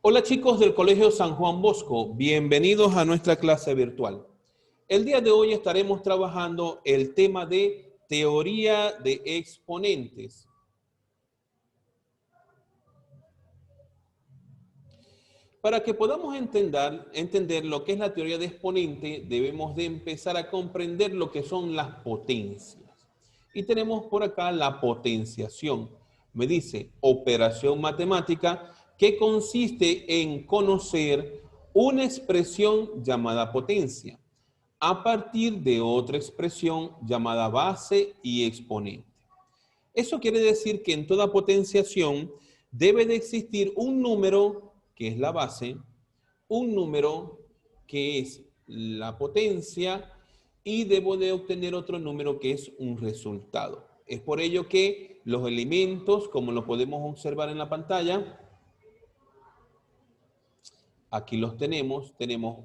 Hola chicos del Colegio San Juan Bosco, bienvenidos a nuestra clase virtual. El día de hoy estaremos trabajando el tema de teoría de exponentes. Para que podamos entender lo que es la teoría de exponente, debemos de empezar a comprender lo que son las potencias. Y tenemos por acá la potenciación. Me dice operación matemática que consiste en conocer una expresión llamada potencia a partir de otra expresión llamada base y exponente. Eso quiere decir que en toda potenciación debe de existir un número que es la base, un número que es la potencia y debo de obtener otro número que es un resultado. Es por ello que los elementos, como lo podemos observar en la pantalla, aquí los tenemos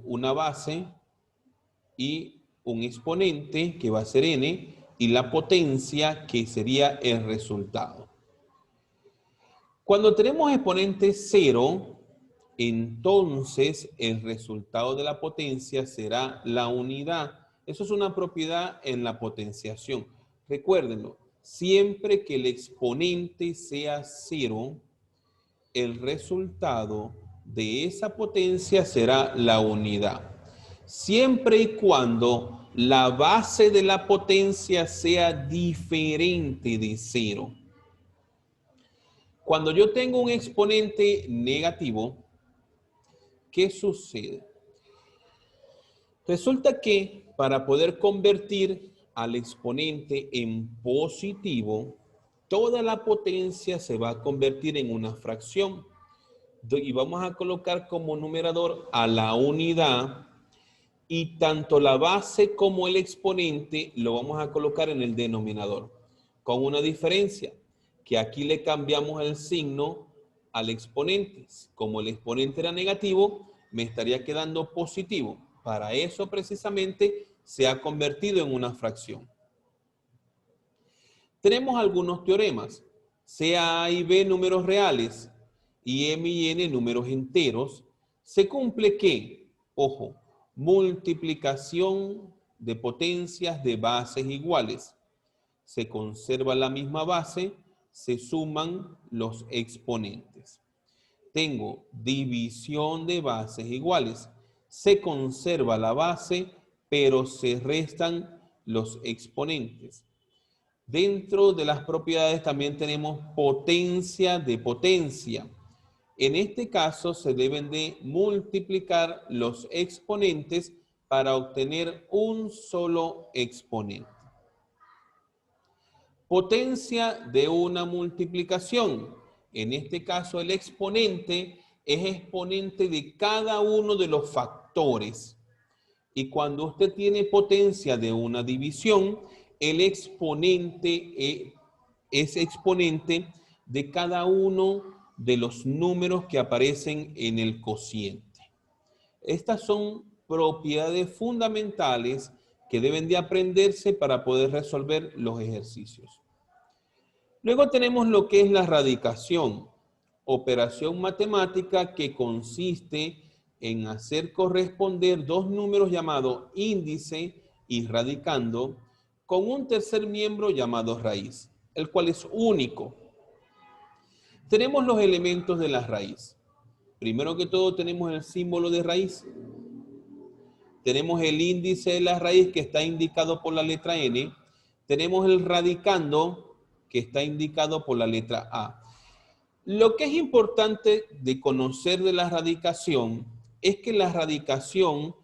una base y un exponente que va a ser n y la potencia que sería el resultado. Cuando tenemos exponente 0, entonces el resultado de la potencia será la unidad. Eso es una propiedad en la potenciación. Recuérdenlo, siempre que el exponente sea 0, el resultado de esa potencia será la unidad. Siempre y cuando la base de la potencia sea diferente de 0. Cuando yo tengo un exponente negativo, ¿qué sucede? Resulta que para poder convertir al exponente en positivo, toda la potencia se va a convertir en una fracción. Y vamos a colocar como numerador a la unidad y tanto la base como el exponente lo vamos a colocar en el denominador. Con una diferencia, que aquí le cambiamos el signo al exponente. Como el exponente era negativo, me estaría quedando positivo. Para eso precisamente se ha convertido en una fracción. Tenemos algunos teoremas. Sea A y B números reales y M y N números enteros, se cumple que, ojo, multiplicación de potencias de bases iguales. Se conserva la misma base, se suman los exponentes. Tengo división de bases iguales. Se conserva la base, pero se restan los exponentes. Dentro de las propiedades también tenemos potencia de potencia. En este caso se deben de multiplicar los exponentes para obtener un solo exponente. Potencia de una multiplicación. En este caso el exponente es exponente de cada uno de los factores. Y cuando usted tiene potencia de una división, el exponente es exponente de cada uno de los números que aparecen en el cociente. Estas son propiedades fundamentales que deben de aprenderse para poder resolver los ejercicios. Luego tenemos lo que es la radicación, operación matemática que consiste en hacer corresponder dos números llamados índice y radicando con un tercer miembro llamado raíz, el cual es único. Tenemos los elementos de la raíz. Primero que todo tenemos el símbolo de raíz. Tenemos el índice de la raíz que está indicado por la letra N. Tenemos el radicando que está indicado por la letra A. Lo que es importante de conocer de la radicación es que la radicación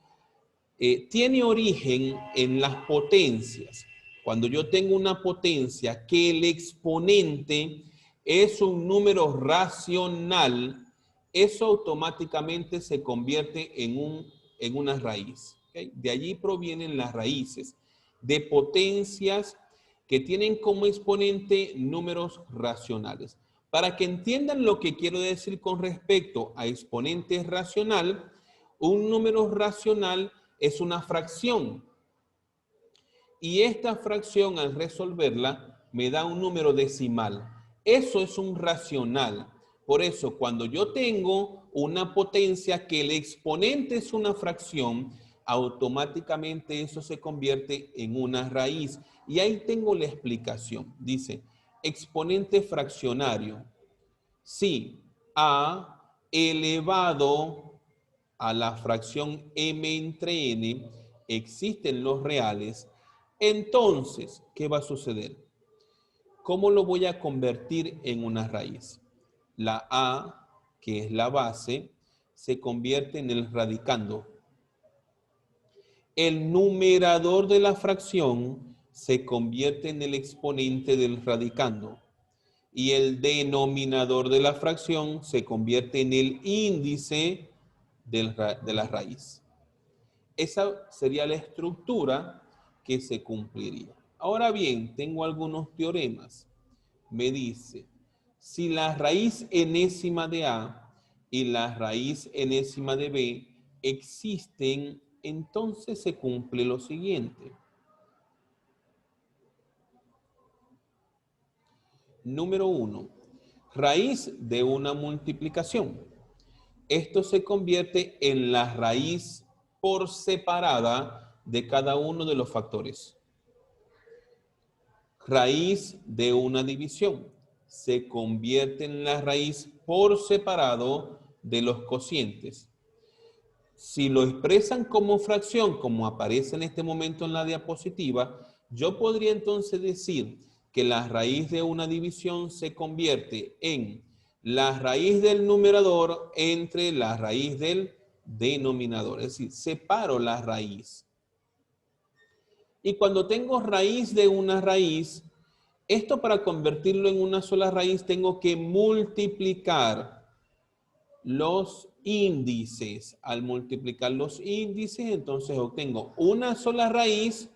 tiene origen en las potencias. Cuando yo tengo una potencia que el exponente es un número racional, eso automáticamente se convierte en una raíz. ¿Okay? De allí provienen las raíces de potencias que tienen como exponente números racionales. Para que entiendan lo que quiero decir con respecto a exponente racional, un número racional es una fracción. Y esta fracción, al resolverla, me da un número decimal. Eso es un racional. Por eso, cuando yo tengo una potencia que el exponente es una fracción, automáticamente eso se convierte en una raíz. Y ahí tengo la explicación. Dice, exponente fraccionario. Si a elevado a la fracción m entre n existen los reales, entonces, ¿qué va a suceder? ¿Cómo lo voy a convertir en una raíz? La a, que es la base, se convierte en el radicando. El numerador de la fracción se convierte en el exponente del radicando. Y el denominador de la fracción se convierte en el índice de la raíz. Esa sería la estructura que se cumpliría. Ahora bien, tengo algunos teoremas. Me dice, si la raíz enésima de A y la raíz enésima de B existen, entonces se cumple lo siguiente. Número 1. Raíz de una multiplicación. Esto se convierte en la raíz por separada de cada uno de los factores. Raíz de una división. Se convierte en la raíz por separado de los cocientes. Si lo expresan como fracción, como aparece en este momento en la diapositiva, yo podría entonces decir que la raíz de una división se convierte en la raíz del numerador entre la raíz del denominador. Es decir, separo la raíz. Y cuando tengo raíz de una raíz, esto para convertirlo en una sola raíz tengo que multiplicar los índices. Al multiplicar los índices, entonces obtengo una sola raíz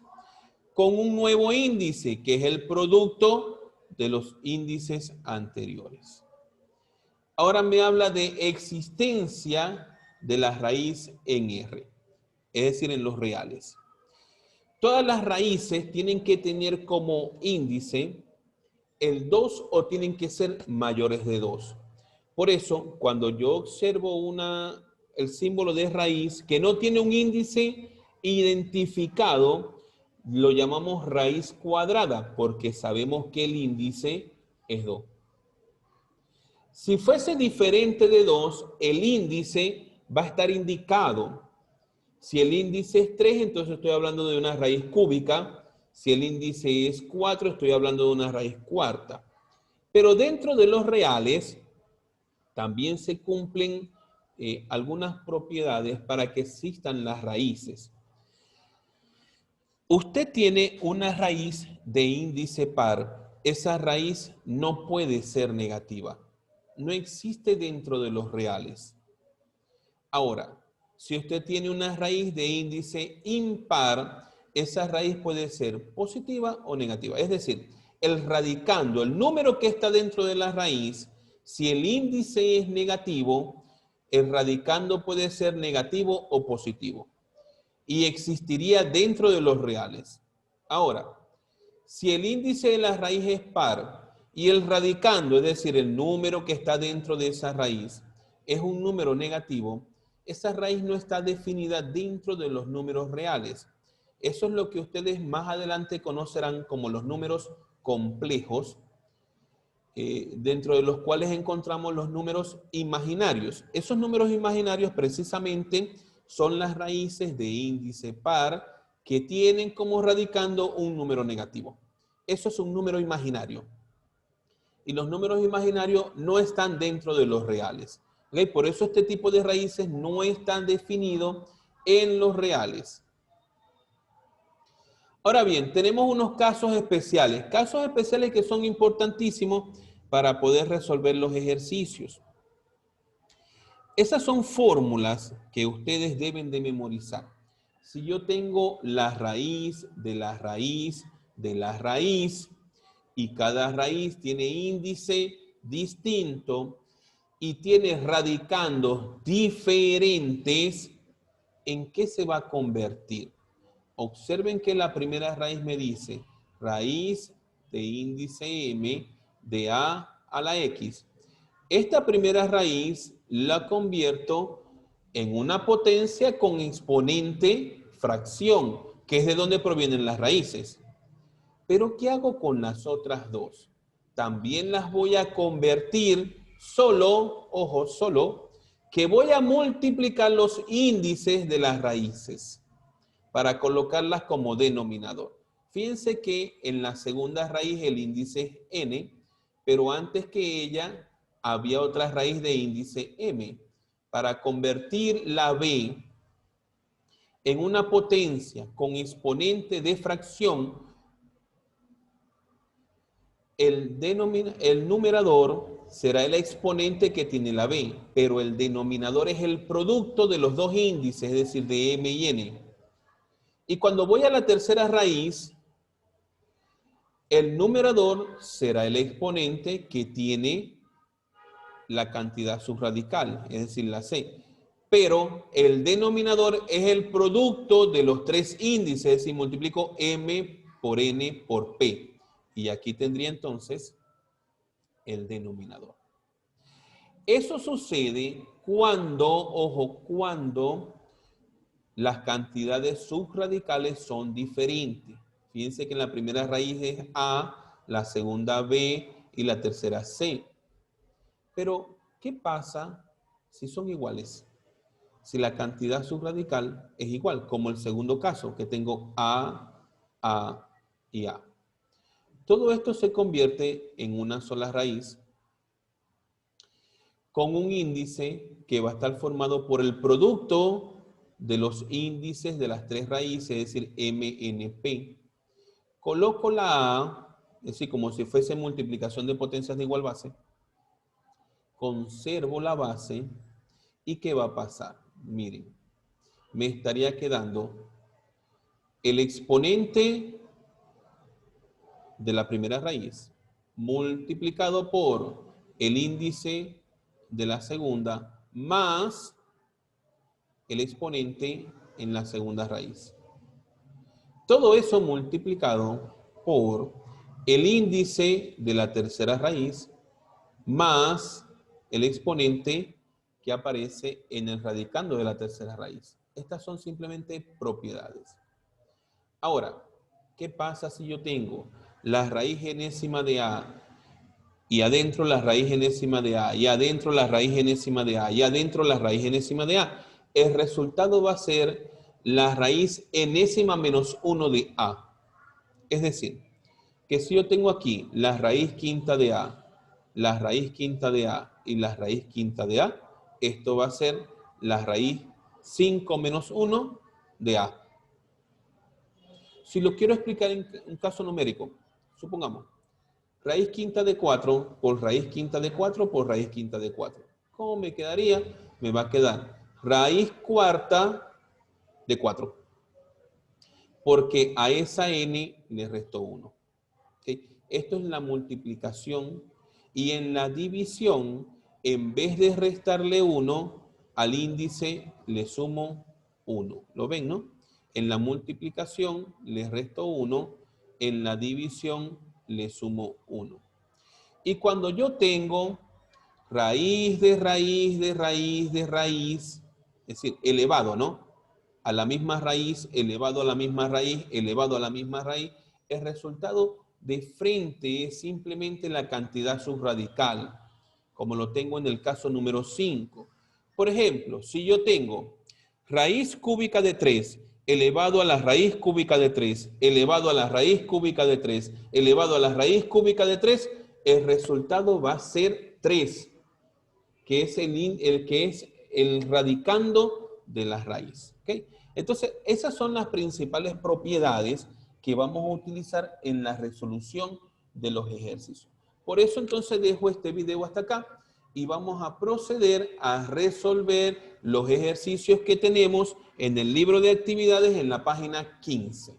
con un nuevo índice, que es el producto de los índices anteriores. Ahora me habla de existencia de la raíz en R, es decir, en los reales. Todas las raíces tienen que tener como índice el 2 o tienen que ser mayores de 2. Por eso, cuando yo observo el símbolo de raíz que no tiene un índice identificado, lo llamamos raíz cuadrada, porque sabemos que el índice es 2. Si fuese diferente de 2, el índice va a estar indicado. Si el índice es 3, entonces estoy hablando de una raíz cúbica. Si el índice es 4, estoy hablando de una raíz cuarta. Pero dentro de los reales también se cumplen algunas propiedades para que existan las raíces. Usted tiene una raíz de índice par. Esa raíz no puede ser negativa. No existe dentro de los reales. Ahora, si usted tiene una raíz de índice impar, esa raíz puede ser positiva o negativa. Es decir, el radicando, el número que está dentro de la raíz, si el índice es negativo, el radicando puede ser negativo o positivo. Y existiría dentro de los reales. Ahora, si el índice de la raíz es par y el radicando, es decir, el número que está dentro de esa raíz, es un número negativo, esa raíz no está definida dentro de los números reales. Eso es lo que ustedes más adelante conocerán como los números complejos, dentro de los cuales encontramos los números imaginarios. Esos números imaginarios precisamente son las raíces de índice par que tienen como radicando un número negativo. Eso es un número imaginario. Y los números imaginarios no están dentro de los reales. ¿Okay? Por eso este tipo de raíces no están definidos en los reales. Ahora bien, tenemos unos casos especiales que son importantísimos para poder resolver los ejercicios. Esas son fórmulas que ustedes deben de memorizar. Si yo tengo la raíz de la raíz de la raíz y cada raíz tiene índice distinto y tiene radicandos diferentes, ¿en qué se va a convertir? Observen que la primera raíz me dice raíz de índice m de a la x. Esta primera raíz la convierto en una potencia con exponente fracción, que es de donde provienen las raíces. Pero ¿qué hago con las otras dos? También las voy a convertir solo, ojo, solo, que voy a multiplicar los índices de las raíces para colocarlas como denominador. Fíjense que en la segunda raíz el índice es n, pero antes que ella había otra raíz de índice m. Para convertir la b en una potencia con exponente de fracción, el numerador será el exponente que tiene la b, pero el denominador es el producto de los dos índices, es decir, de m y n. Y cuando voy a la tercera raíz, el numerador será el exponente que tiene la cantidad subradical, es decir, la c. Pero el denominador es el producto de los tres índices, es decir, multiplico m por n por p. Y aquí tendría entonces el denominador. Eso sucede cuando, ojo, cuando las cantidades subradicales son diferentes. Fíjense que en la primera raíz es a, la segunda b y la tercera c. Pero, ¿qué pasa si son iguales? Si la cantidad subradical es igual, como el segundo caso, que tengo a y a. Todo esto se convierte en una sola raíz con un índice que va a estar formado por el producto de los índices de las tres raíces, es decir, MNP. Coloco la A, es decir, como si fuese multiplicación de potencias de igual base. Conservo la base y ¿qué va a pasar? Miren, me estaría quedando el exponente de la primera raíz multiplicado por el índice de la segunda más el exponente en la segunda raíz. Todo eso multiplicado por el índice de la tercera raíz más el exponente que aparece en el radicando de la tercera raíz. Estas son simplemente propiedades. Ahora, ¿qué pasa si yo tengo la raíz enésima de A y adentro la raíz enésima de A y adentro la raíz enésima de A y adentro la raíz enésima de A? El resultado va a ser la raíz enésima menos 1 de A. Es decir, que si yo tengo aquí la raíz quinta de A, la raíz quinta de A y la raíz quinta de A, esto va a ser la raíz 5 menos 1 de A. Si lo quiero explicar en un caso numérico, supongamos, raíz quinta de 4 por raíz quinta de 4 por raíz quinta de 4. ¿Cómo me quedaría? Me va a quedar raíz cuarta de 4. Porque a esa n le resto 1. ¿Okay? Esto es la multiplicación y en la división, en vez de restarle 1, al índice le sumo 1. ¿Lo ven, no? En la multiplicación le resto 1, en la división le sumo 1. Y cuando yo tengo raíz de raíz de raíz de raíz, es decir, elevado, ¿no? A la misma raíz, elevado a la misma raíz, elevado a la misma raíz, el resultado de frente es simplemente la cantidad subradical, como lo tengo en el caso número 5. Por ejemplo, si yo tengo raíz cúbica de 3 elevado a la raíz cúbica de 3, elevado a la raíz cúbica de 3, elevado a la raíz cúbica de 3, el resultado va a ser 3, que es el radicando de la raíz. ¿Okay? Entonces, esas son las principales propiedades que vamos a utilizar en la resolución de los ejercicios. Por eso entonces dejo este video hasta acá y vamos a proceder a resolver los ejercicios que tenemos en el libro de actividades en la página 15.